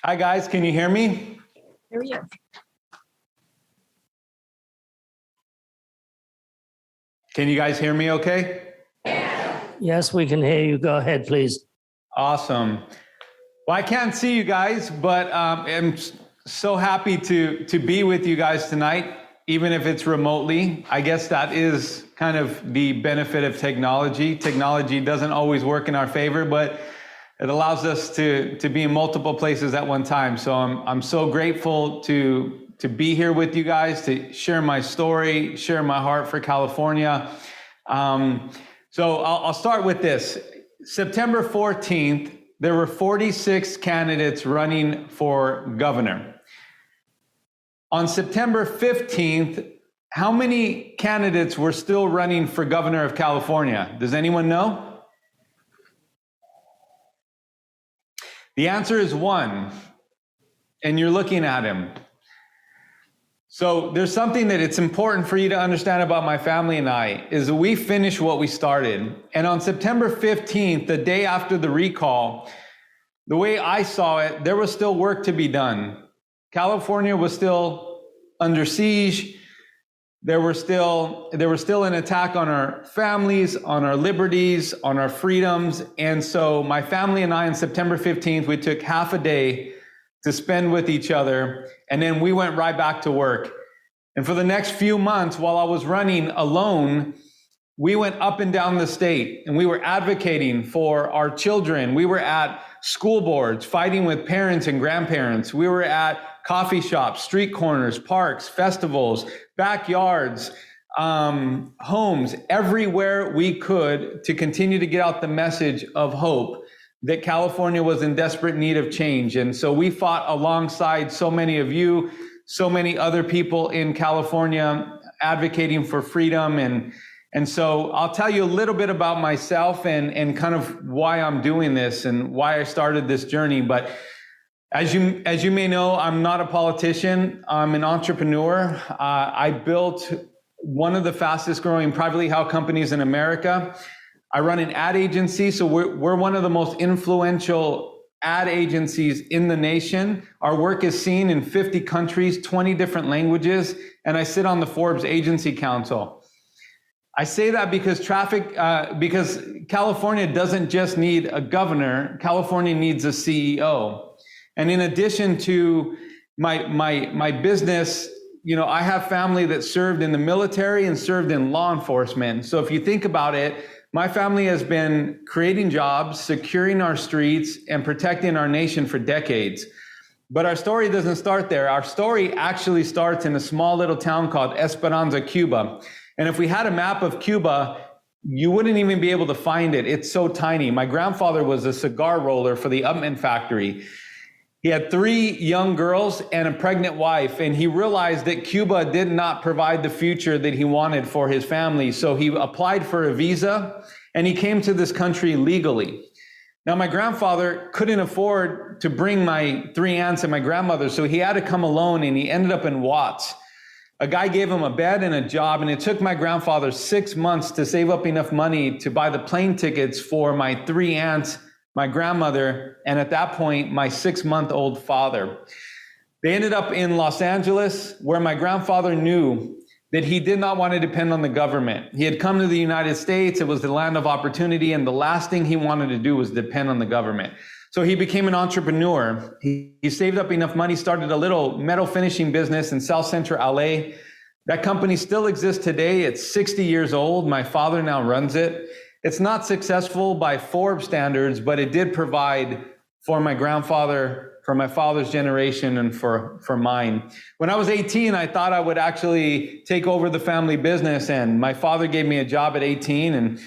Hi guys, can you hear me? Here we go. Can you guys hear me okay? Yes, we can hear you. Go ahead, please. Awesome. Well, I can't see you guys, but I'm so happy to be with you guys tonight, even if it's remotely. I guess that is kind of the benefit of technology. Technology doesn't always work in our favor, but it allows us to be in multiple places at one time. So I'm so grateful to be here with you guys, to share my story, share my heart for California. So I'll start with this. September 14th, there were 46 candidates running for governor. On September 15th, how many candidates were still running for governor of California? Does anyone know? The answer is one, and you're looking at him. So there's something that it's important for you to understand about my family and I, is that we finished what we started. And on September 15th, the day after the recall, the way I saw it, there was still work to be done. California was still under siege. There was still an attack on our families, on our liberties, on our freedoms. And so my family and I on September 15th, we took half a day to spend with each other. And then we went right back to work. And for the next few months, while I was running alone, we went up and down the state and we were advocating for our children. We were at school boards, fighting with parents and grandparents. We were at coffee shops, street corners, parks, festivals, backyards, homes, everywhere we could to continue to get out the message of hope that California was in desperate need of change. And so we fought alongside so many of you, so many other people in California advocating for freedom. And so I'll tell you a little bit about myself and kind of why I'm doing this and why I started this journey. But as you may know, I'm not a politician. I'm an entrepreneur. I built one of the fastest growing privately held companies in America. I run an ad agency, so we're one of the most influential ad agencies in the nation. Our work is seen in 50 countries, 20 different languages, and I sit on the Forbes Agency Council. I say that because because California doesn't just need a governor, California needs a CEO. And in addition to my business, you know, I have family that served in the military and served in law enforcement. So if you think about it, my family has been creating jobs, securing our streets, and protecting our nation for decades. But our story doesn't start there. Our story actually starts in a small little town called Esperanza, Cuba. And if we had a map of Cuba, you wouldn't even be able to find it. It's so tiny. My grandfather was a cigar roller for the Upman factory. He had 3 young girls and a pregnant wife, and he realized that Cuba did not provide the future that he wanted for his family. So he applied for a visa, and he came to this country legally. Now, my grandfather couldn't afford to bring my 3 aunts and my grandmother, so he had to come alone, and he ended up in Watts. A guy gave him a bed and a job, and it took my grandfather 6 months to save up enough money to buy the plane tickets for my 3 aunts, my grandmother, and at that point, my 6-month-old father. They ended up in Los Angeles, where my grandfather knew that he did not want to depend on the government. He had come to the United States. It was the land of opportunity, and the last thing he wanted to do was depend on the government. So he became an entrepreneur. He saved up enough money, started a little metal finishing business in South Central LA. That company still exists today. It's 60 years old. My father now runs it. It's not successful by Forbes standards, but it did provide for my grandfather, for my father's generation, and for mine. When I was 18, I thought I would actually take over the family business, and my father gave me a job at 18, and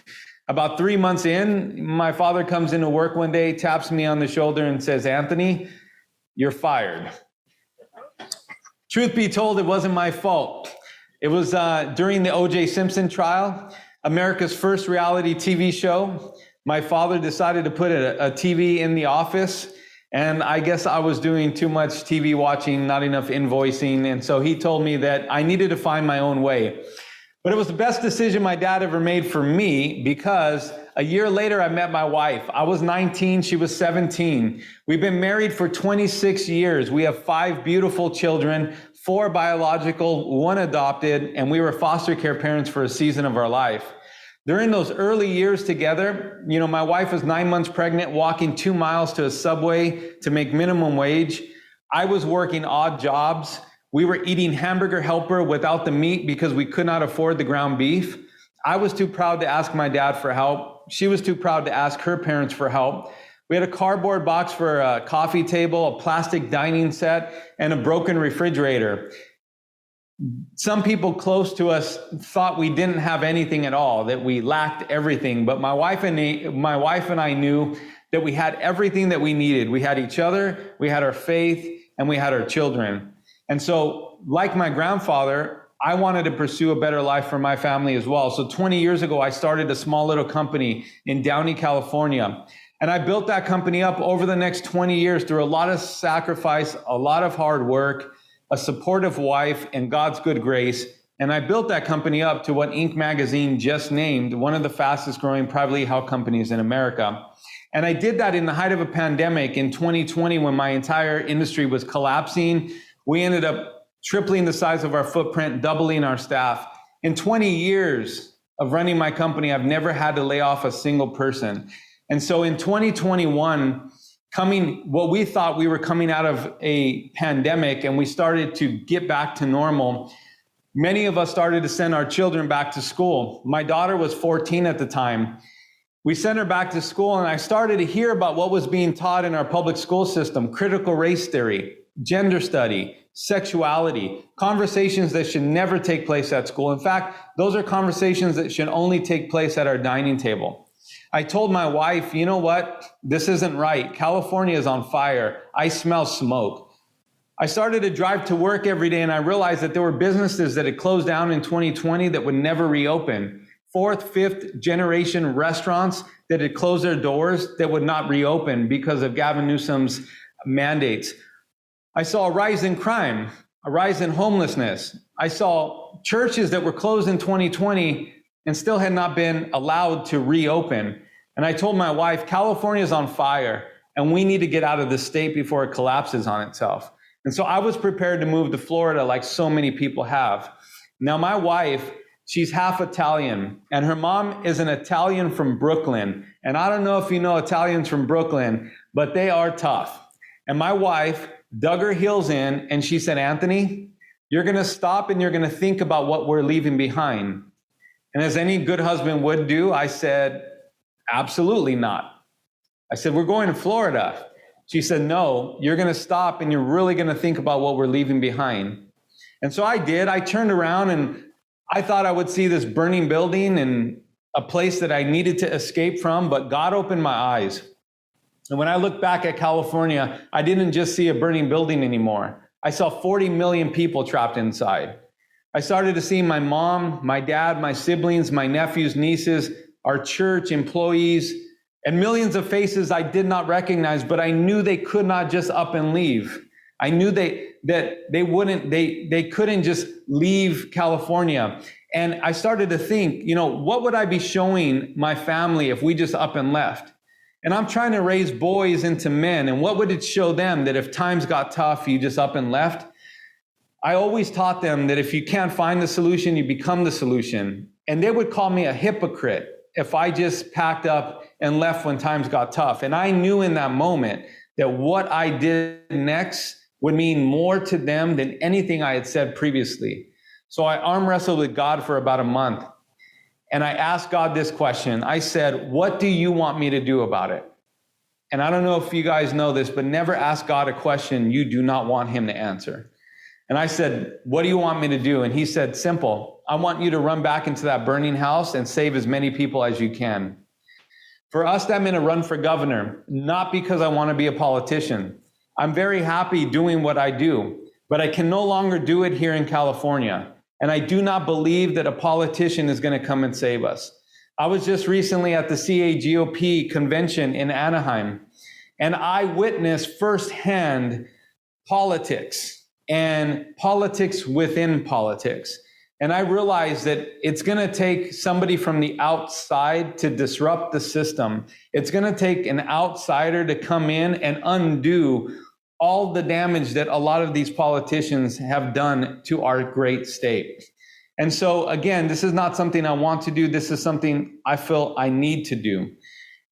about 3 months in, my father comes into work one day, taps me on the shoulder and says, "Anthony, you're fired." Truth be told, it wasn't my fault. It was during the O.J. Simpson trial, America's first reality TV show. My father decided to put a TV in the office, and I guess I was doing too much TV watching, not enough invoicing, and so he told me that I needed to find my own way. But it was the best decision my dad ever made for me, because A year later, I met my wife. I was 19, she was 17. We've been married for 26 years. We have 5 beautiful children, 4 biological, 1 adopted, and we were foster care parents for a season of our life. During those early years together, my wife was 9 months pregnant, walking 2 miles to a Subway to make minimum wage. I was working odd jobs. We were eating hamburger helper without the meat because we could not afford the ground beef. I was too proud to ask my dad for help. She was too proud to ask her parents for help. We had a cardboard box for a coffee table, a plastic dining set, and a broken refrigerator. Some people close to us thought we didn't have anything at all, that we lacked everything. But my wife and I knew that we had everything that we needed. We had each other, we had our faith, and we had our children. And so, like my grandfather, I wanted to pursue a better life for my family as well. So 20 years ago, I started a small little company in Downey, California. And I built that company up over the next 20 years through a lot of sacrifice, a lot of hard work, a supportive wife, and God's good grace. And I built that company up to what Inc. magazine just named one of the fastest growing privately held companies in America. And I did that in the height of a pandemic in 2020 when my entire industry was collapsing. We ended up tripling the size of our footprint, doubling our staff. In 20 years of running my company, I've never had to lay off a single person. And so in 2021, what we thought we were coming out of a pandemic and we started to get back to normal, many of us started to send our children back to school. My daughter was 14 at the time. We sent her back to school and I started to hear about what was being taught in our public school system: critical race theory, gender study, sexuality, conversations that should never take place at school. In fact, those are conversations that should only take place at our dining table. I told my wife, you know what? This isn't right. California is on fire. I smell smoke. I started to drive to work every day and I realized that there were businesses that had closed down in 2020 that would never reopen. 4th, 5th generation restaurants that had closed their doors that would not reopen because of Gavin Newsom's mandates. I saw a rise in crime, a rise in homelessness. I saw churches that were closed in 2020 and still had not been allowed to reopen. And I told my wife, California is on fire and we need to get out of this state before it collapses on itself. And so I was prepared to move to Florida like so many people have. Now my wife, she's half Italian and her mom is an Italian from Brooklyn. And I don't know if you know Italians from Brooklyn, but they are tough. And my wife dug her heels in and she said, Anthony, you're going to stop and you're going to think about what we're leaving behind. And as any good husband would do, I said, absolutely not. I said, we're going to Florida. She said, no, you're going to stop and you're really going to think about what we're leaving behind. And so I did. I turned around and I thought I would see this burning building and a place that I needed to escape from, but God opened my eyes. And when I look back at California, I didn't just see a burning building anymore. I saw 40 million people trapped inside. I started to see my mom, my dad, my siblings, my nephews, nieces, our church, employees, and millions of faces I did not recognize, but I knew they could not just up and leave. I knew they couldn't just leave California. And I started to think, what would I be showing my family if we just up and left? And I'm trying to raise boys into men. And what would it show them that if times got tough, you just up and left? I always taught them that if you can't find the solution, you become the solution. And they would call me a hypocrite if I just packed up and left when times got tough. And I knew in that moment that what I did next would mean more to them than anything I had said previously. So I arm wrestled with God for about a month. And I asked God this question. I said, what do you want me to do about it? And I don't know if you guys know this, but never ask God a question you do not want him to answer. And I said, what do you want me to do? And he said, simple. I want you to run back into that burning house and save as many people as you can. For us, that meant a run for governor, not because I want to be a politician. I'm very happy doing what I do, but I can no longer do it here in California. And I do not believe that a politician is going to come and save us. I was just recently at the CAGOP convention in Anaheim, and I witnessed firsthand politics and politics within politics. And I realize that it's going to take somebody from the outside to disrupt the system. It's going to take an outsider to come in and undo all the damage that a lot of these politicians have done to our great state. And so, again, this is not something I want to do. This is something I feel I need to do.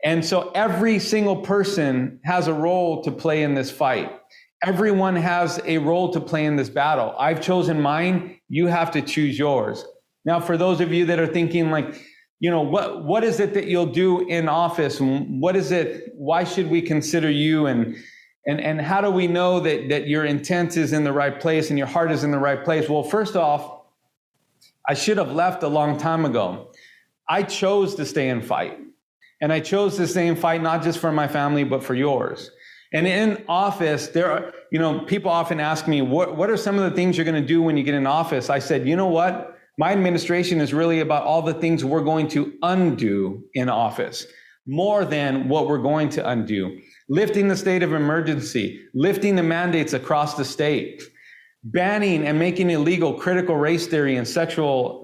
And so every single person has a role to play in this fight. Everyone has a role to play in this battle. I've chosen mine. You have to choose yours. Now, for those of you that are thinking like, what is it that you'll do in office? What is it? Why should we consider you? And how do we know that your intent is in the right place and your heart is in the right place? Well, first off, I should have left a long time ago. I chose to stay and fight. And I chose to stay and fight not just for my family, but for yours. And in office, there are, people often ask me, what are some of the things you're going to do when you get in office? I said, you know what? My administration is really about all the things we're going to undo in office, more than what we're going to undo. Lifting the state of emergency, lifting the mandates across the state, banning and making illegal critical race theory and sexual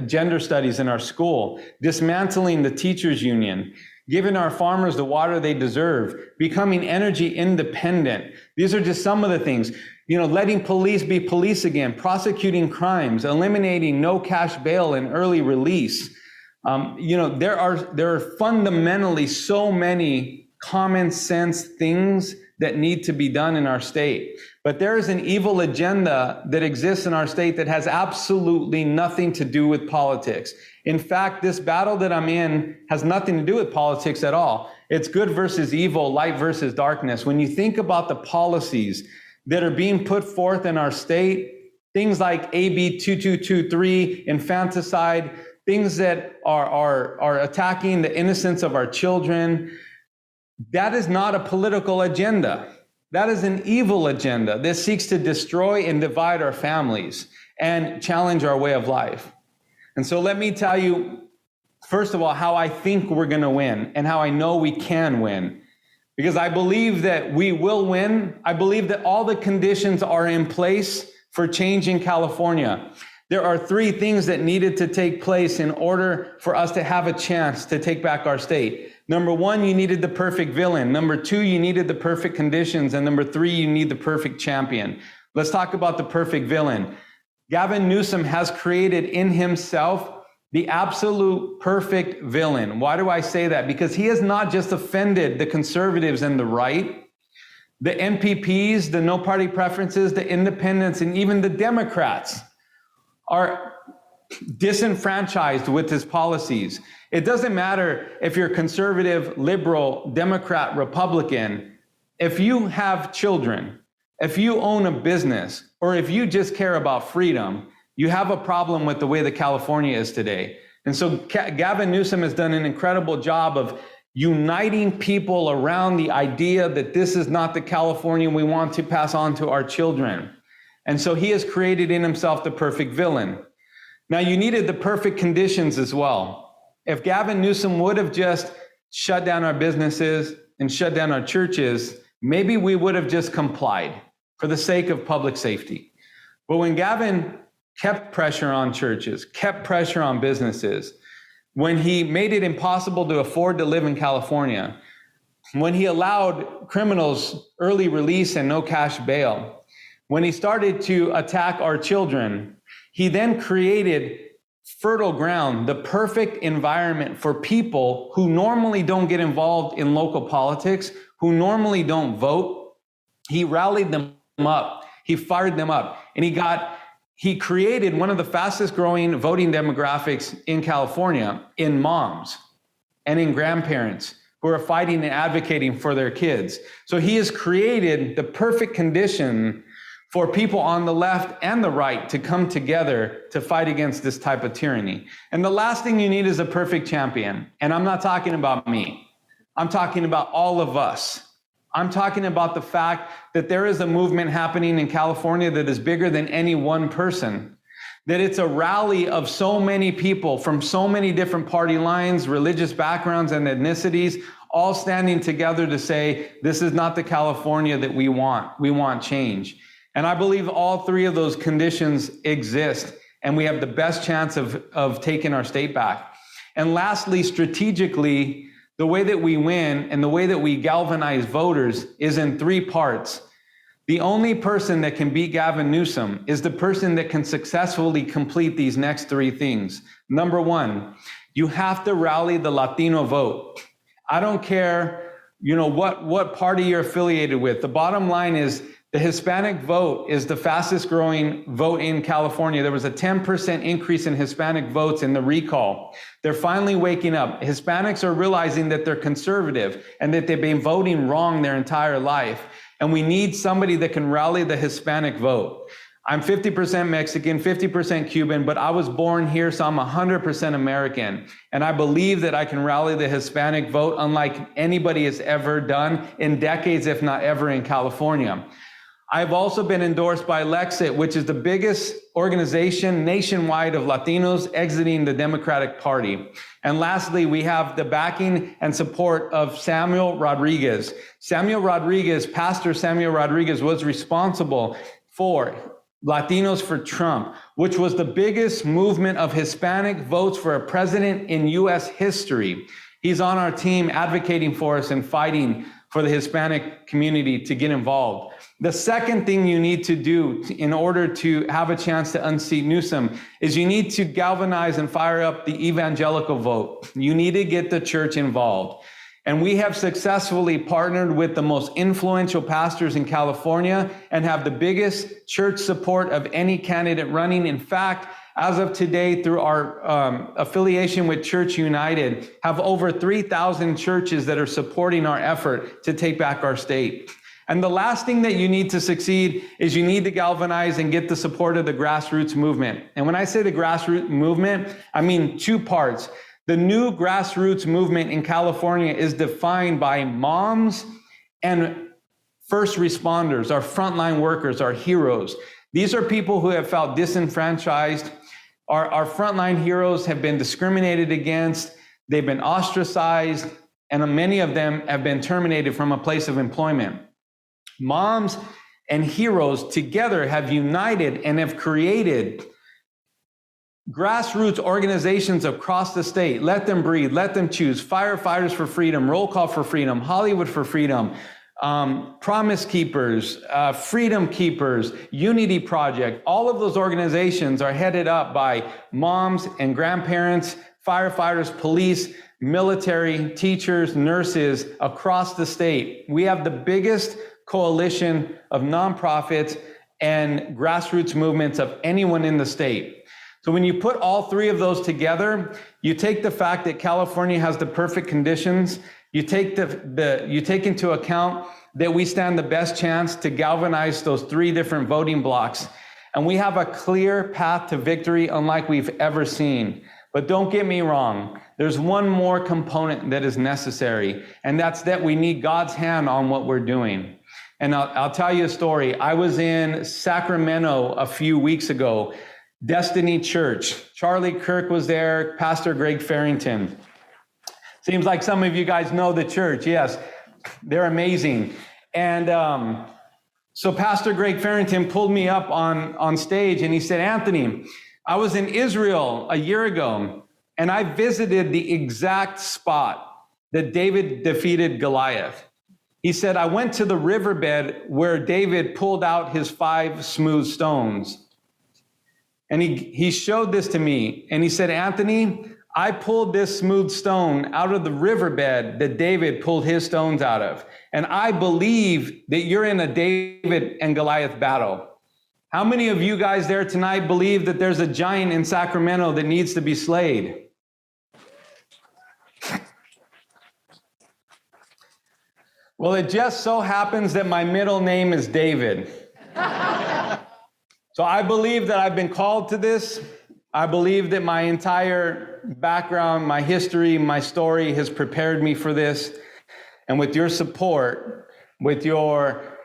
gender studies in our school, dismantling the teachers union, giving our farmers the water they deserve, becoming energy independent. These are just some of the things. Letting police be police again, prosecuting crimes, eliminating no cash bail and early release. There are fundamentally so many common sense things that need to be done in our state. But there is an evil agenda that exists in our state that has absolutely nothing to do with politics. In fact, this battle that I'm in has nothing to do with politics at all. It's good versus evil, light versus darkness. When you think about the policies that are being put forth in our state, things like AB 2223, infanticide, things that are attacking the innocence of our children, that is not a political agenda. That is an evil agenda that seeks to destroy and divide our families and challenge our way of life. And so let me tell you, first of all, how I think we're going to win and how I know we can win. Because I believe that we will win. I believe that all the conditions are in place for change in California. There are three things that needed to take place in order for us to have a chance to take back our state. Number one, you needed the perfect villain. Number two, you needed the perfect conditions. And number three, you need the perfect champion. Let's talk about the perfect villain. Gavin Newsom has created in himself the absolute perfect villain. Why do I say that? Because he has not just offended the conservatives and the right, the NPPs, the no party preferences, the independents, and even the Democrats are disenfranchised with his policies. It doesn't matter if you're conservative, liberal, Democrat, Republican. If you have children, if you own a business, or if you just care about freedom, you have a problem with the way that California is today. And so Gavin Newsom has done an incredible job of uniting people around the idea that this is not the California we want to pass on to our children. And so he has created in himself the perfect villain. Now, you needed the perfect conditions as well. If Gavin Newsom would have just shut down our businesses and shut down our churches, maybe we would have just complied for the sake of public safety. But when Gavin kept pressure on churches, kept pressure on businesses, when he made it impossible to afford to live in California, when he allowed criminals early release and no cash bail, when he started to attack our children, he then created fertile ground, the perfect environment for people who normally don't get involved in local politics, who normally don't vote. He rallied them up. He fired them up. And he created one of the fastest growing voting demographics in California in moms and in grandparents who are fighting and advocating for their kids. So he has created the perfect condition for people on the left and the right to come together to fight against this type of tyranny. And the last thing you need is a perfect champion. And I'm not talking about me. I'm talking about all of us. I'm talking about the fact that there is a movement happening in California that is bigger than any one person. That it's a rally of so many people from so many different party lines, religious backgrounds, and ethnicities, all standing together to say, this is not the California that we want. We want change. And I believe all three of those conditions exist. and we have the best chance of taking our state back. And lastly, strategically, the way that we win and the way that we galvanize voters is in three parts. The only person that can beat Gavin Newsom is the person that can successfully complete these next three things. Number one, you have to rally the Latino vote. I don't care, what party you're affiliated with. The bottom line is the Hispanic vote is the fastest growing vote in California. There was a 10% increase in Hispanic votes in the recall. They're finally waking up. Hispanics are realizing that they're conservative and that they've been voting wrong their entire life. And we need somebody that can rally the Hispanic vote. I'm 50% Mexican, 50% Cuban, but I was born here, so I'm 100% American. And I believe that I can rally the Hispanic vote unlike anybody has ever done in decades, if not ever, in California. I've also been endorsed by Lexit, which is the biggest organization nationwide of Latinos exiting the Democratic Party. And lastly, we have the backing and support of Samuel Rodriguez. Pastor Samuel Rodriguez was responsible for Latinos for Trump, which was the biggest movement of Hispanic votes for a president in U.S. history. He's on our team advocating for us and fighting for the Hispanic community to get involved. The second thing you need to do in order to have a chance to unseat Newsom is you need to galvanize and fire up the evangelical vote. You need to get the church involved. And we have successfully partnered with the most influential pastors in California and have the biggest church support of any candidate running. In fact, as of today, through our affiliation with Church United, have over 3,000 churches that are supporting our effort to take back our state. And the last thing that you need to succeed is you need to galvanize and get the support of the grassroots movement. And when I say the grassroots movement, I mean two parts. The new grassroots movement in California is defined by moms and first responders, our frontline workers, our heroes. These are people who have felt disenfranchised. Our frontline heroes have been discriminated against. They've been ostracized, and many of them have been terminated from a place of employment. Moms and heroes together have united and have created grassroots organizations across the state. Let Them Breathe, Let Them Choose, Firefighters for Freedom, Roll Call for Freedom, Hollywood for Freedom, Promise Keepers, Freedom Keepers, Unity Project. All of those organizations are headed up by moms and grandparents, firefighters, police, military, teachers, nurses across the state. We have the biggest coalition of nonprofits and grassroots movements of anyone in the state. So when you put all three of those together, you take the fact that California has the perfect conditions, you take into account that we stand the best chance to galvanize those three different voting blocks, and we have a clear path to victory unlike we've ever seen. But don't get me wrong, there's one more component that is necessary, and that's that we need God's hand on what we're doing. And I'll tell you a story. I was in Sacramento a few weeks ago, Destiny Church. Charlie Kirk was there, Pastor Greg Farrington. Seems like some of you guys know the church. Yes, they're amazing. And so Pastor Greg Farrington pulled me up on stage and he said, Anthony, I was in Israel a year ago and I visited the exact spot that David defeated Goliath. He said, I went to the riverbed where David pulled out his 5 smooth stones. And he showed this to me. And he said, Anthony, I pulled this smooth stone out of the riverbed that David pulled his stones out of. And I believe that you're in a David and Goliath battle. How many of you guys there tonight believe that there's a giant in Sacramento that needs to be slayed? Well, it just so happens that my middle name is David. So I believe that I've been called to this. I believe that my entire background, my history, my story has prepared me for this. And with your support, with your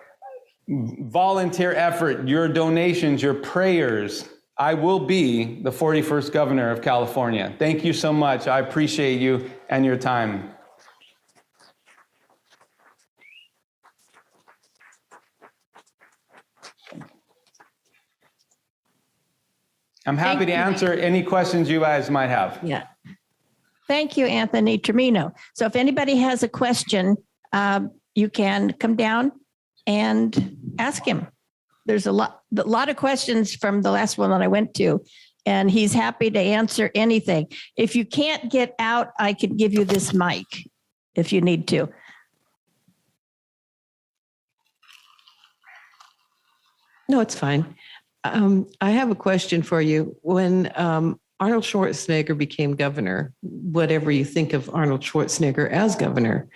volunteer effort, your donations, your prayers, I will be the 41st governor of California. Thank you so much. I appreciate you and your time. I'm happy to answer any questions you guys might have. Yeah. Thank you, Anthony Trimino. So if anybody has a question, you can come down and ask him. There's a lot of questions from the last one that I went to, and he's happy to answer anything. If you can't get out, I could give you this mic if you need to. No, it's fine. I have a question for you. When Arnold Schwarzenegger became governor, whatever you think of Arnold Schwarzenegger as governor,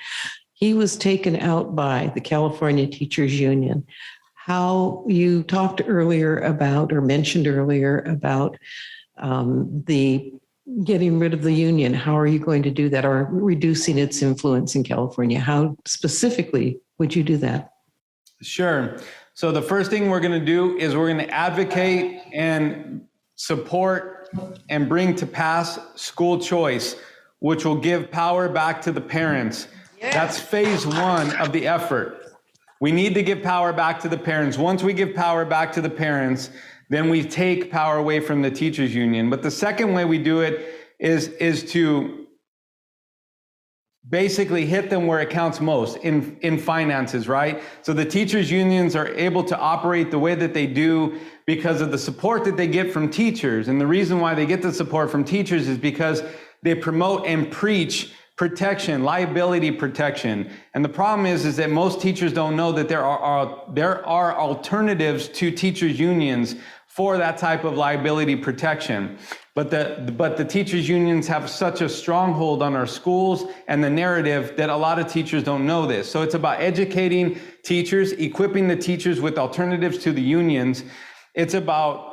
he was taken out by the California Teachers Union. How you talked earlier about, or mentioned earlier about the getting rid of the union. How are you going to do that, or reducing its influence in California? How specifically would you do that? Sure. So the first thing we're going to do is we're going to advocate and support and bring to pass school choice, which will give power back to the parents. Yeah. That's phase one of the effort. We need to give power back to the parents. Once we give power back to the parents, then we take power away from the teachers union. But the second way we do it is to basically hit them where it counts most, in finances, right? So the teachers unions are able to operate the way that they do because of the support that they get from teachers. And the reason why they get the support from teachers is because they promote and preach protection, liability protection. And the problem is that most teachers don't know that there are alternatives to teachers unions for that type of liability protection. But the teachers unions have such a stronghold on our schools and the narrative that a lot of teachers don't know this. So it's about educating teachers, equipping the teachers with alternatives to the unions. It's about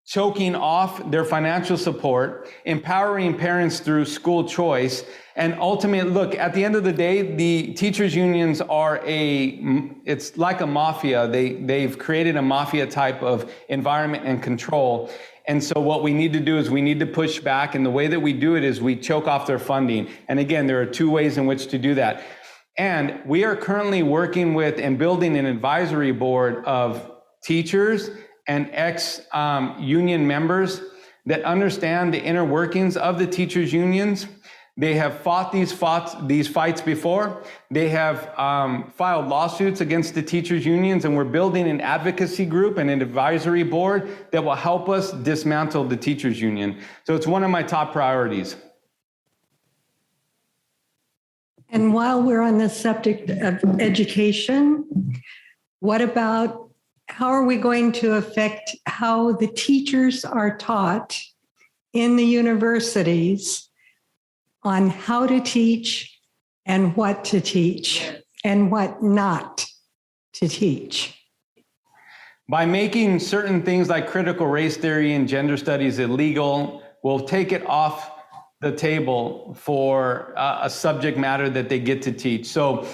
choking off their financial support, empowering parents through school choice, and ultimately, look, at the end of the day, the teachers unions are it's like a mafia. They've created a mafia type of environment and control. And so what we need to do is we need to push back. And the way that we do it is we choke off their funding. And again, there are two ways in which to do that. And we are currently working with and building an advisory board of teachers and ex-union members that understand the inner workings of the teachers unions. They have fought these fights before. They have filed lawsuits against the teachers unions, and we're building an advocacy group and an advisory board that will help us dismantle the teachers union. So it's one of my top priorities. And while we're on the subject of education, what about how are we going to affect how the teachers are taught in the universities on how to teach and what to teach and what not to teach? By making certain things like critical race theory and gender studies illegal, we'll take it off the table for a subject matter that they get to teach. So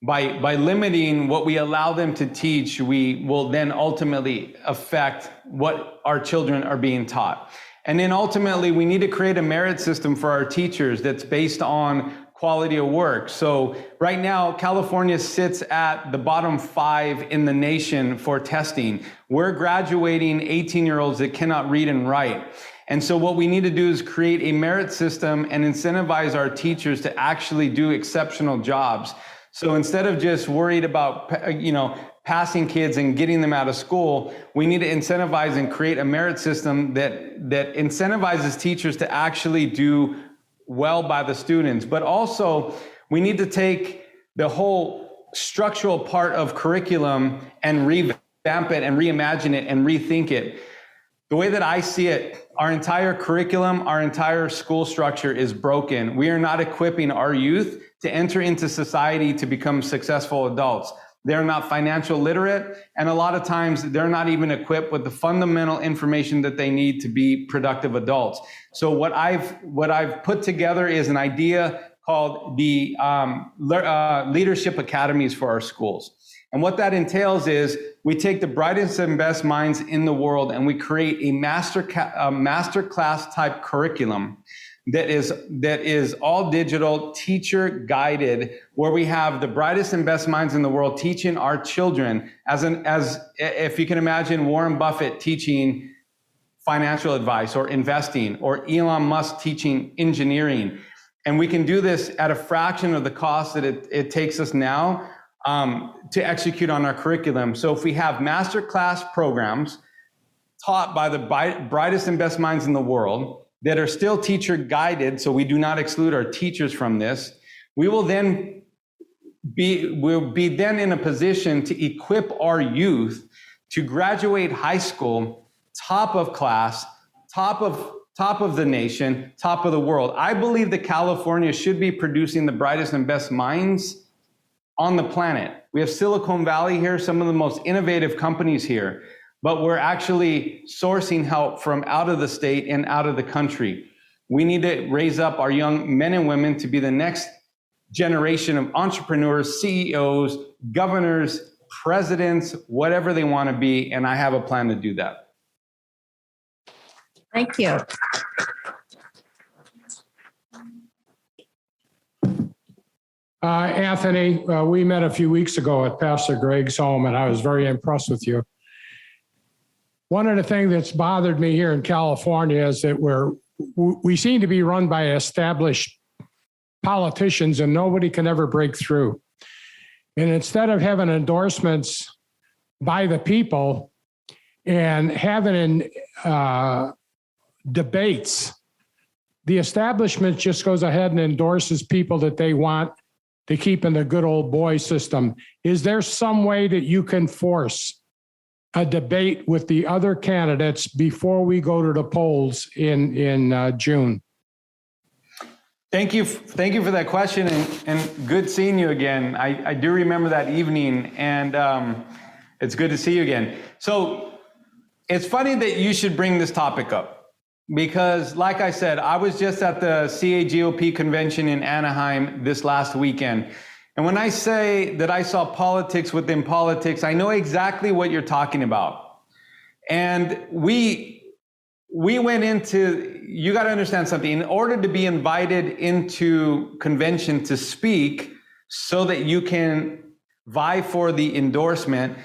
by limiting what we allow them to teach, we will then ultimately affect what our children are being taught. And then ultimately, we need to create a merit system for our teachers that's based on quality of work. So right now, California sits at the bottom 5 in the nation for testing. We're graduating 18-year-olds that cannot read and write. And so what we need to do is create a merit system and incentivize our teachers to actually do exceptional jobs. So instead of just worried about, passing kids and getting them out of school, we need to incentivize and create a merit system that incentivizes teachers to actually do well by the students. But also, we need to take the whole structural part of curriculum and revamp it and reimagine it and rethink it. The way that I see it, our entire curriculum, our entire school structure is broken. We are not equipping our youth to enter into society to become successful adults. They're not financial literate, and a lot of times they're not even equipped with the fundamental information that they need to be productive adults. So what I've put together is an idea called the leadership academies for our schools. And what that entails is we take the brightest and best minds in the world and we create a master class type curriculum that is all digital, teacher guided, where we have the brightest and best minds in the world teaching our children as if you can imagine Warren Buffett teaching financial advice or investing, or Elon Musk teaching engineering. And we can do this at a fraction of the cost that it takes us now to execute on our curriculum. So if we have masterclass programs taught by the brightest and best minds in the world that are still teacher guided, so we do not exclude our teachers from this, we'll be then in a position to equip our youth to graduate high school, top of class, top of the nation, top of the world. I believe that California should be producing the brightest and best minds on the planet. We have Silicon Valley here, some of the most innovative companies here, but we're actually sourcing help from out of the state and out of the country. We need to raise up our young men and women to be the next generation of entrepreneurs, CEOs, governors, presidents, whatever they want to be, and I have a plan to do that. Thank you. Anthony, we met a few weeks ago at Pastor Greg's home, and I was very impressed with you. One of the things that's bothered me here in California is that we seem to be run by established politicians, and nobody can ever break through. And instead of having endorsements by the people and having debates, the establishment just goes ahead and endorses people that they want to keep in the good old boy system. Is there some way that you can force a debate with the other candidates before we go to the polls in June? Thank you for that question, and good seeing you again. I do remember that evening, and it's good to see you again. So it's funny that you should bring this topic up, because like I said, I was just at the CAGOP convention in Anaheim this last weekend. And when I say that I saw politics within politics, I know exactly what you're talking about. And we went into, you got to understand something. In order to be invited into convention to speak so that you can vie for the endorsement,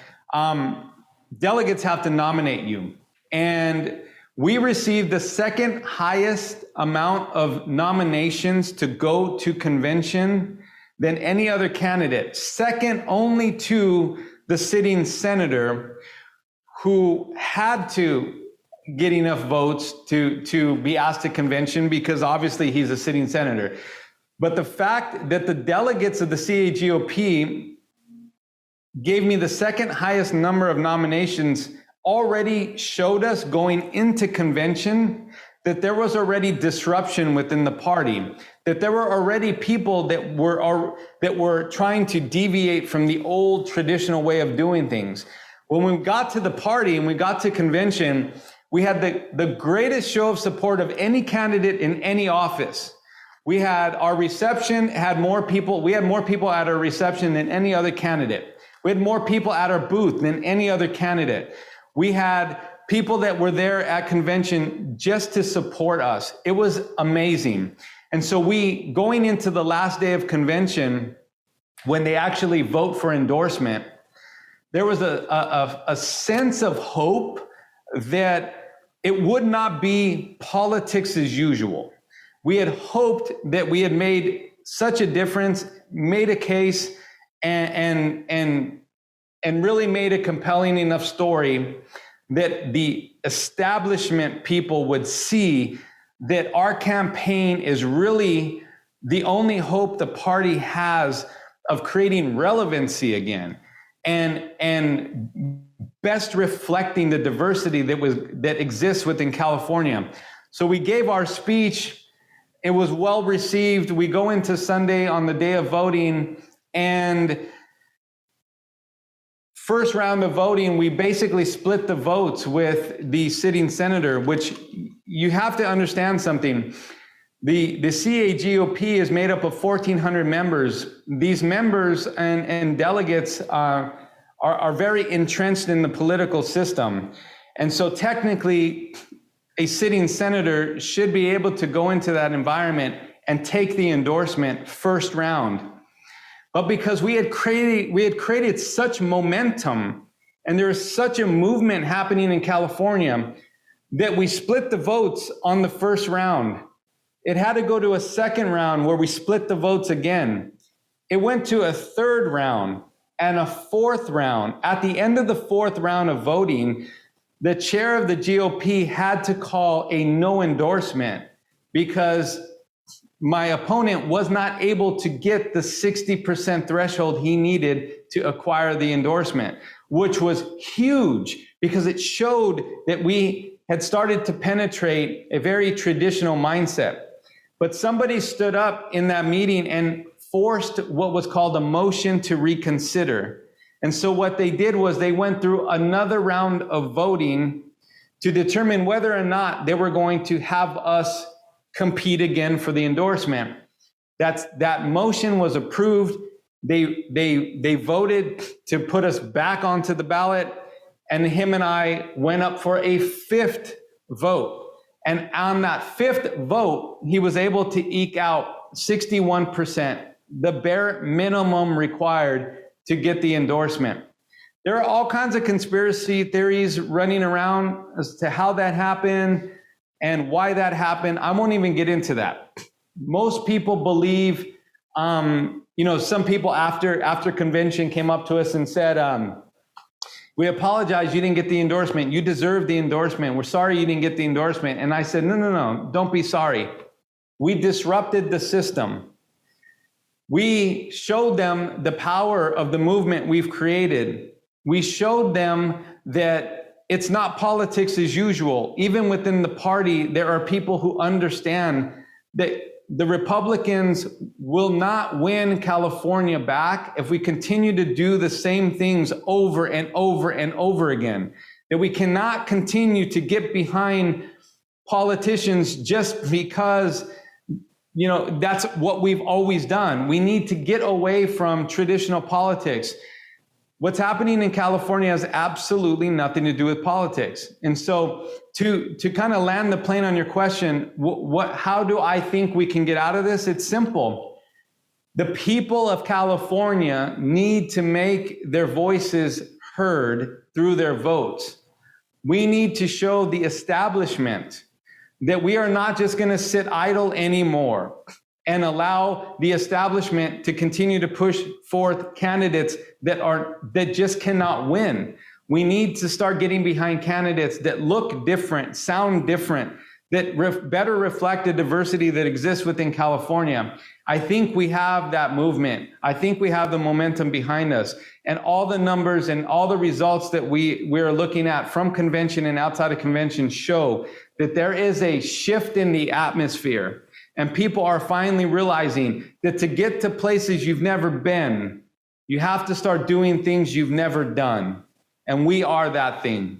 delegates have to nominate you. And we received the second highest amount of nominations to go to convention than any other candidate, second only to the sitting senator, who had to get enough votes to be asked to convention because obviously he's a sitting senator. But the fact that the delegates of the CAGOP gave me the second highest number of nominations already showed us going into convention that there was already disruption within the party, that there were already people that were trying to deviate from the old traditional way of doing things. When we got to the party and we got to convention, we had the greatest show of support of any candidate in any office. We had our reception, had more people. We had more people at our reception than any other candidate. We had more people at our booth than any other candidate. We had people that were there at convention just to support us. It was amazing. And so going into the last day of convention, when they actually vote for endorsement, there was a sense of hope that it would not be politics as usual. We had hoped that we had made such a difference, made a case, and really made a compelling enough story that the establishment people would see that our campaign is really the only hope the party has of creating relevancy again and best reflecting the diversity that exists within California. So we gave our speech. It was well received. We go into Sunday on the day of voting, and first round of voting, we basically split the votes with the sitting senator, which you have to understand something. The CAGOP is made up of 1,400 members. These members and delegates are very entrenched in the political system. And so technically, a sitting senator should be able to go into that environment and take the endorsement first round. But because we had created such momentum, and there is such a movement happening in California, that we split the votes on the first round. It had to go to a second round where we split the votes again. It went to a third round and a fourth round. At the end of the fourth round of voting, the chair of the GOP had to call a no endorsement because my opponent was not able to get the 60% threshold he needed to acquire the endorsement, which was huge because it showed that we had started to penetrate a very traditional mindset. But somebody stood up in that meeting and forced what was called a motion to reconsider. And so what they did was they went through another round of voting to determine whether or not they were going to have us compete again for the endorsement. That motion was approved. They voted to put us back onto the ballot, and him and I went up for a fifth vote. And on that fifth vote, he was able to eke out 61%, the bare minimum required to get the endorsement. There are all kinds of conspiracy theories running around as to how that happened and why that happened. I won't even get into that. Most people believe, some people after convention came up to us and said, we apologize, you didn't get the endorsement. You deserve the endorsement. We're sorry you didn't get the endorsement. And I said, no, don't be sorry. We disrupted the system. We showed them the power of the movement we've created. We showed them that it's not politics as usual. Even within the party, there are people who understand that the Republicans will not win California back if we continue to do the same things over and over and over again. That we cannot continue to get behind politicians just because, that's what we've always done. We need to get away from traditional politics. What's happening in California has absolutely nothing to do with politics. And so to kind of land the plane on your question, how do I think we can get out of this? It's simple. The people of California need to make their voices heard through their votes. We need to show the establishment that we are not just going to sit idle anymore and allow the establishment to continue to push forth candidates that just cannot win. We need to start getting behind candidates that look different, sound different, that better reflect the diversity that exists within California. I think we have that movement. I think we have the momentum behind us. And all the numbers and all the results that we're looking at from convention and outside of convention show that there is a shift in the atmosphere. And people are finally realizing that to get to places you've never been, you have to start doing things you've never done. And we are that thing.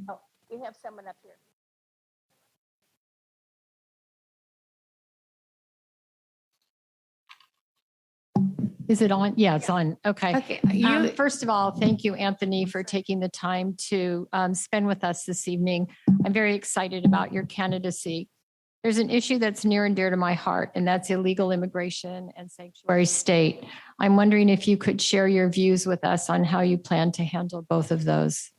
Oh, we have someone up here. Is it on? Yeah, it's on. Okay. Okay. First of all, thank you, Anthony, for taking the time to spend with us this evening. I'm very excited about your candidacy. There's an issue that's near and dear to my heart, and that's illegal immigration and sanctuary state. I'm wondering if you could share your views with us on how you plan to handle both of those.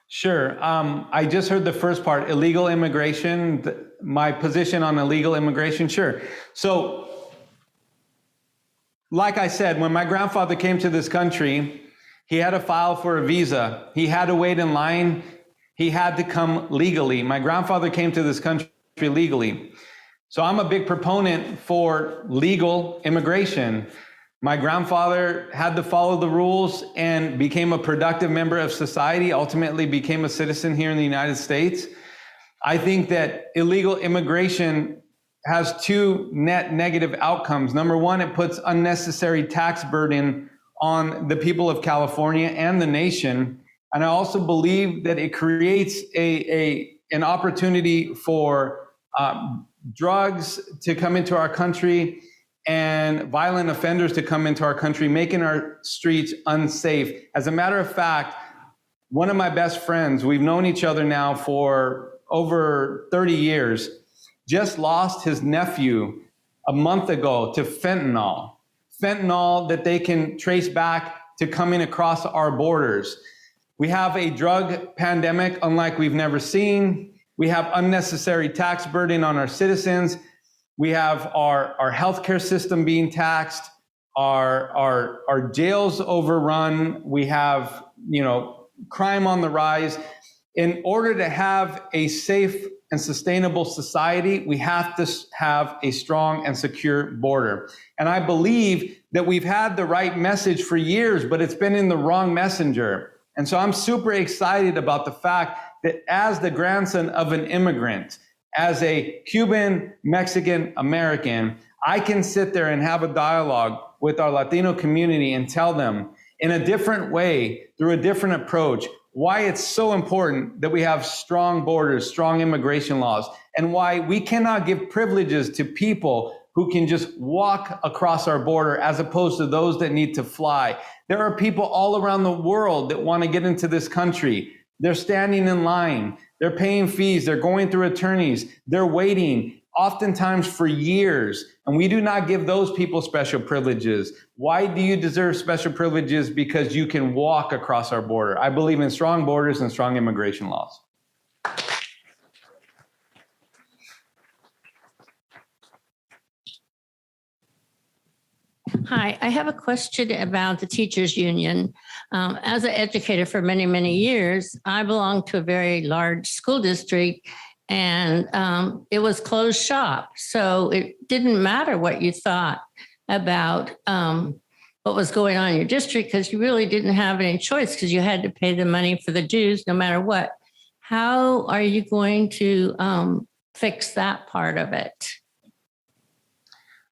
Sure. I just heard the first part, illegal immigration, my position on illegal immigration. Sure. So, like I said, when my grandfather came to this country, he had to file for a visa. He had to wait in line. He had to come legally. My grandfather came to this country legally. So I'm a big proponent for legal immigration. My grandfather had to follow the rules and became a productive member of society, ultimately became a citizen here in the United States. I think that illegal immigration has two net negative outcomes. Number one, it puts unnecessary tax burden on the people of California and the nation. And I also believe that it creates an opportunity for drugs to come into our country and violent offenders to come into our country, making our streets unsafe. As a matter of fact, one of my best friends, we've known each other now for over 30 years, just lost his nephew a month ago to fentanyl that they can trace back to coming across our borders. We have a drug pandemic unlike we've never seen. We have unnecessary tax burden on our citizens. We have our healthcare system being taxed, our jails overrun. We have, crime on the rise. In order to have a safe and sustainable society, we have to have a strong and secure border. And I believe that we've had the right message for years, but it's been in the wrong messenger. And so I'm super excited about the fact that as the grandson of an immigrant, as a Cuban, Mexican, American, I can sit there and have a dialogue with our Latino community and tell them in a different way, through a different approach, why it's so important that we have strong borders, strong immigration laws, and why we cannot give privileges to people who can just walk across our border as opposed to those that need to fly. There are people all around the world that want to get into this country. They're standing in line. They're paying fees. They're going through attorneys. They're waiting, oftentimes for years. And we do not give those people special privileges. Why do you deserve special privileges? Because you can walk across our border. I believe in strong borders and strong immigration laws. Hi, I have a question about the teachers union. As an educator for many, many years, I belonged to a very large school district and it was closed shop. So it didn't matter what you thought about what was going on in your district because you really didn't have any choice because you had to pay the money for the dues no matter what. How are you going to fix that part of it?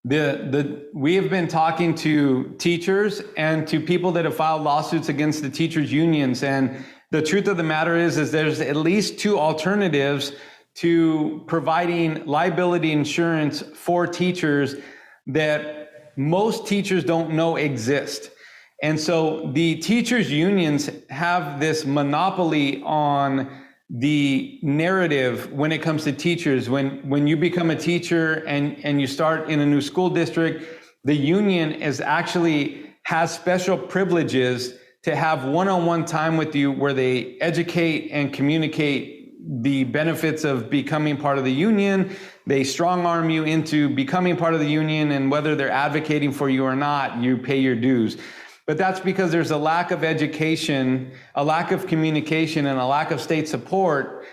We have been talking to teachers and to people that have filed lawsuits against the teachers unions. And the truth of the matter is there's at least two alternatives to providing liability insurance for teachers that most teachers don't know exist. And so the teachers unions have this monopoly on the narrative when it comes to teachers. When you become a teacher and you start in a new school district, the union has special privileges to have one-on-one time with you where they educate and communicate the benefits of becoming part of the union. They strong arm you into becoming part of the union, and whether they're advocating for you or not, you pay your dues. But that's because there's a lack of education, a lack of communication, and a lack of state support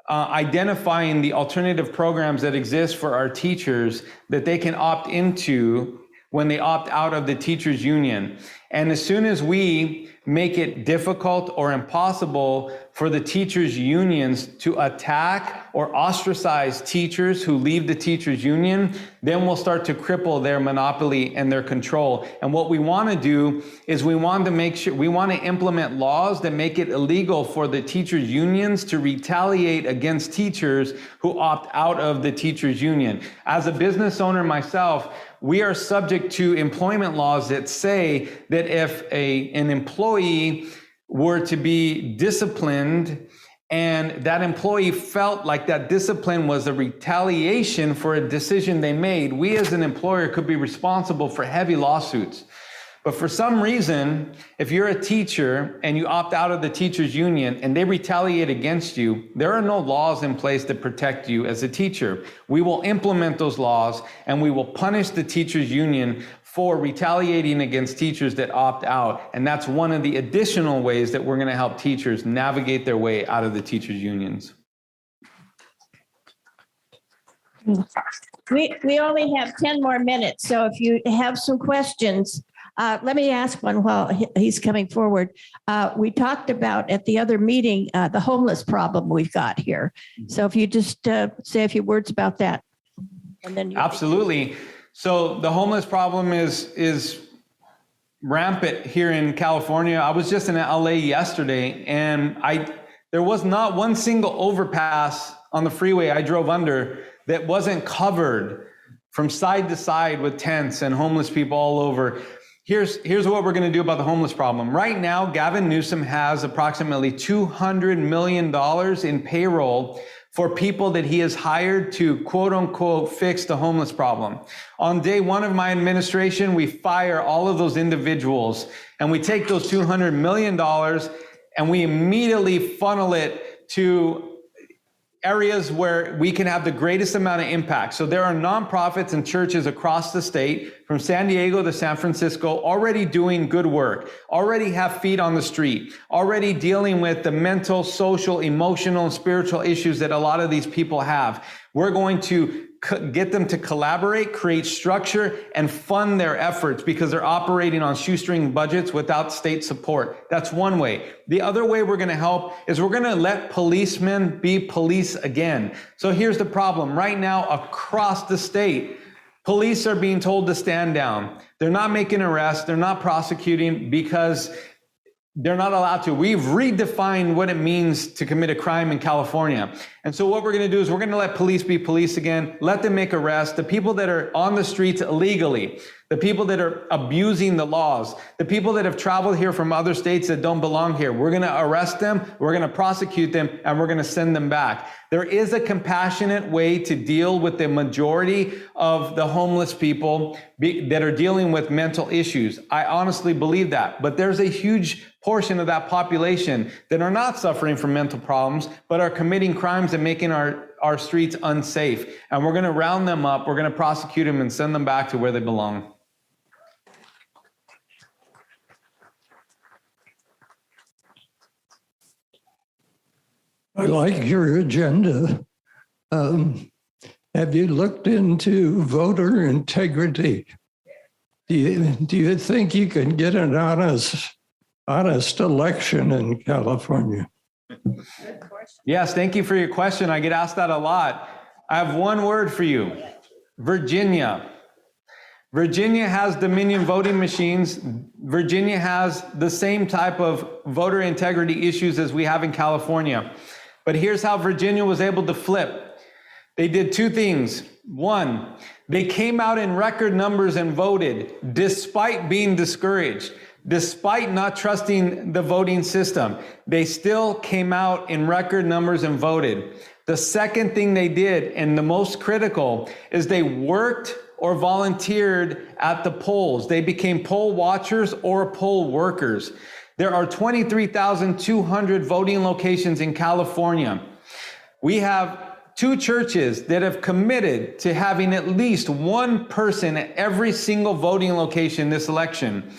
identifying the alternative programs that exist for our teachers that they can opt into when they opt out of the teachers union. And as soon as we make it difficult or impossible for the teachers unions to attack or ostracize teachers who leave the teachers union, then we'll start to cripple their monopoly and their control. And what we want to do is we want to implement laws that make it illegal for the teachers unions to retaliate against teachers who opt out of the teachers union. As a business owner myself, we are subject to employment laws that say that if an employee were to be disciplined and that employee felt like that discipline was a retaliation for a decision they made, we as an employer could be responsible for heavy lawsuits. But for some reason, if you're a teacher and you opt out of the teachers union and they retaliate against you, there are no laws in place that protect you as a teacher. We will implement those laws and we will punish the teachers union for retaliating against teachers that opt out. And that's one of the additional ways that we're going to help teachers navigate their way out of the teachers unions. We only have 10 more minutes. So if you have some questions, let me ask one while he's coming forward. We talked about at the other meeting, the homeless problem we've got here. So if you just say a few words about that. And then Absolutely. So the homeless problem is rampant here in California. I was just in LA yesterday and there was not one single overpass on the freeway I drove under that wasn't covered from side to side with tents and homeless people all over. Here's what we're going to do about the homeless problem. Right now, Gavin Newsom has approximately $200 million in payroll for people that he has hired to quote unquote fix the homeless problem. On day one of my administration, we fire all of those individuals and we take those $200 million and we immediately funnel it to areas where we can have the greatest amount of impact. So there are nonprofits and churches across the state, from San Diego to San Francisco, already doing good work, already have feet on the street, already dealing with the mental, social, emotional, and spiritual issues that a lot of these people have. We're going to get them to collaborate, create structure, and fund their efforts because they're operating on shoestring budgets without state support. That's one way. The other way we're going to help is we're going to let policemen be police again. So here's the problem. Right now, across the state, police are being told to stand down. They're not making arrests. They're not prosecuting because they're not allowed to. We've redefined what it means to commit a crime in California. And so what we're going to do is we're going to let police be police again, let them make arrests. The people that are on the streets illegally, the people that are abusing the laws, the people that have traveled here from other states that don't belong here, we're going to arrest them, we're going to prosecute them, and we're going to send them back. There is a compassionate way to deal with the majority of the homeless people that are dealing with mental issues. I honestly believe that. But there's a huge portion of that population that are not suffering from mental problems, but are committing crimes and making our streets unsafe. And we're going to round them up, we're going to prosecute them and send them back to where they belong. I like your agenda. Have you looked into voter integrity? Do you think you can get an honest election in California? Yes, thank you for your question. I get asked that a lot. I have one word for you: Virginia. Virginia has Dominion voting machines. Virginia has the same type of voter integrity issues as we have in California. But here's how Virginia was able to flip. They did two things. One, they came out in record numbers and voted despite being discouraged, despite not trusting the voting system. They still came out in record numbers and voted. The second thing they did, and the most critical, is they worked or volunteered at the polls. They became poll watchers or poll workers. There are 23,200 voting locations in California. We have 2 churches that have committed to having at least one person at every single voting location this election.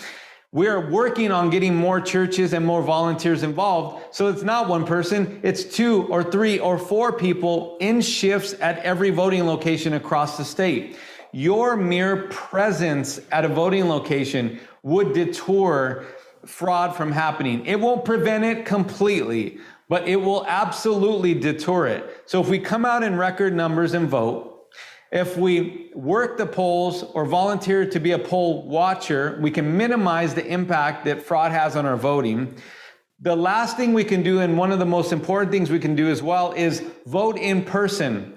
We are working on getting more churches and more volunteers involved. So it's not one person, it's 2 or 3 or 4 people in shifts at every voting location across the state. Your mere presence at a voting location would deter fraud from happening. It won't prevent it completely, but it will absolutely deter it. So if we come out in record numbers and vote, if we work the polls or volunteer to be a poll watcher, we can minimize the impact that fraud has on our voting. The last thing we can do, and one of the most important things we can do as well, is vote in person.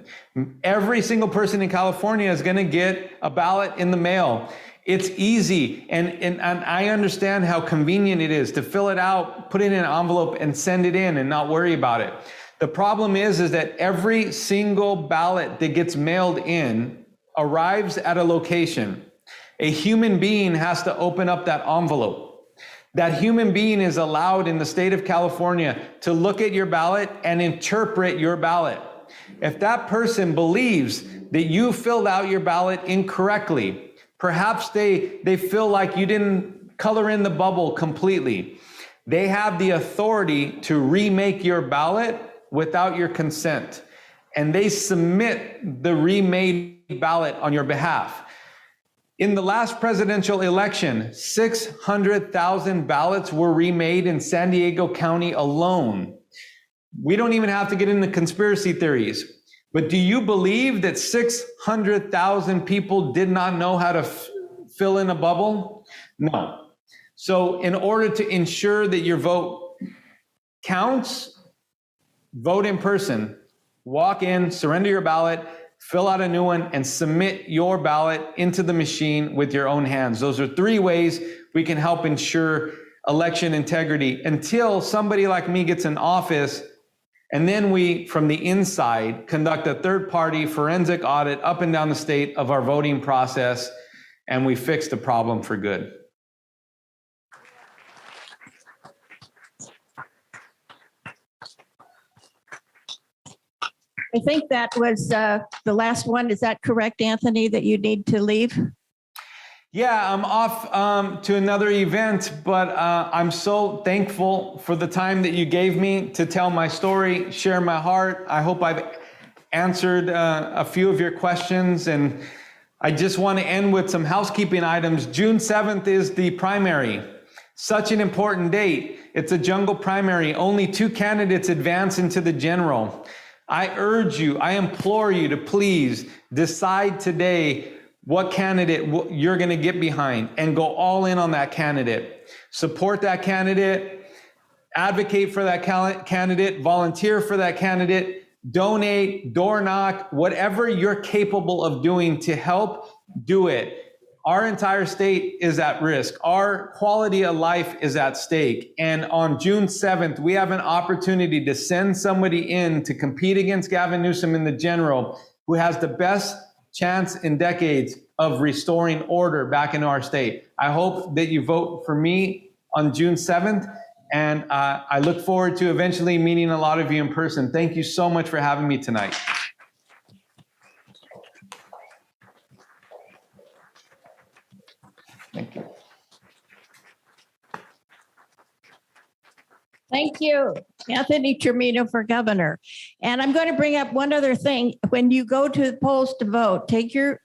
Every single person in California is going to get a ballot in the mail. It's easy, and I understand how convenient it is to fill it out, put it in an envelope, and send it in and not worry about it. The problem is that every single ballot that gets mailed in arrives at a location. A human being has to open up that envelope. That human being is allowed in the state of California to look at your ballot and interpret your ballot. If that person believes that you filled out your ballot incorrectly, perhaps they feel like you didn't color in the bubble completely, they have the authority to remake your ballot without your consent. And they submit the remade ballot on your behalf. In the last presidential election, 600,000 ballots were remade in San Diego County alone. We don't even have to get into conspiracy theories. But do you believe that 600,000 people did not know how to fill in a bubble? No. So in order to ensure that your vote counts, vote in person, walk in, surrender your ballot, fill out a new one, and submit your ballot into the machine with your own hands. Those are 3 ways we can help ensure election integrity until somebody like me gets in office And then we, from the inside, conduct a third-party forensic audit up and down the state of our voting process, and we fix the problem for good. I think that was the last one. Is that correct, Anthony, that you need to leave? Yeah, I'm off to another event, but I'm so thankful for the time that you gave me to tell my story, share my heart. I hope I've answered a few of your questions, and I just want to end with some housekeeping items. June 7th is the primary. Such an important date. It's a jungle primary. Only 2 candidates advance into the general. I urge you, I implore you to please decide today what candidate you're going to get behind and go all in on that candidate. Support that candidate, advocate for that candidate, volunteer for that candidate, donate, door knock, whatever you're capable of doing to help, do it. Our entire state is at risk. Our quality of life is at stake. And on June 7th, we have an opportunity to send somebody in to compete against Gavin Newsom in the general, who has the best chance in decades of restoring order back into our state. I hope that you vote for me on June 7th. And I look forward to eventually meeting a lot of you in person. Thank you so much for having me tonight. Thank you. Thank you, Anthony Trimino for governor. And I'm going to bring up one other thing. When you go to the polls to vote, take your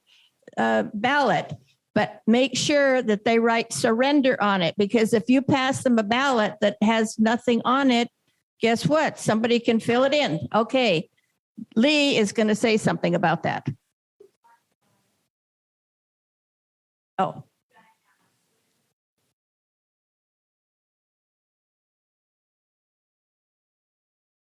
ballot, but make sure that they write surrender on it, because if you pass them a ballot that has nothing on it, guess what? Somebody can fill it in. Okay. Lee is going to say something about that. Oh.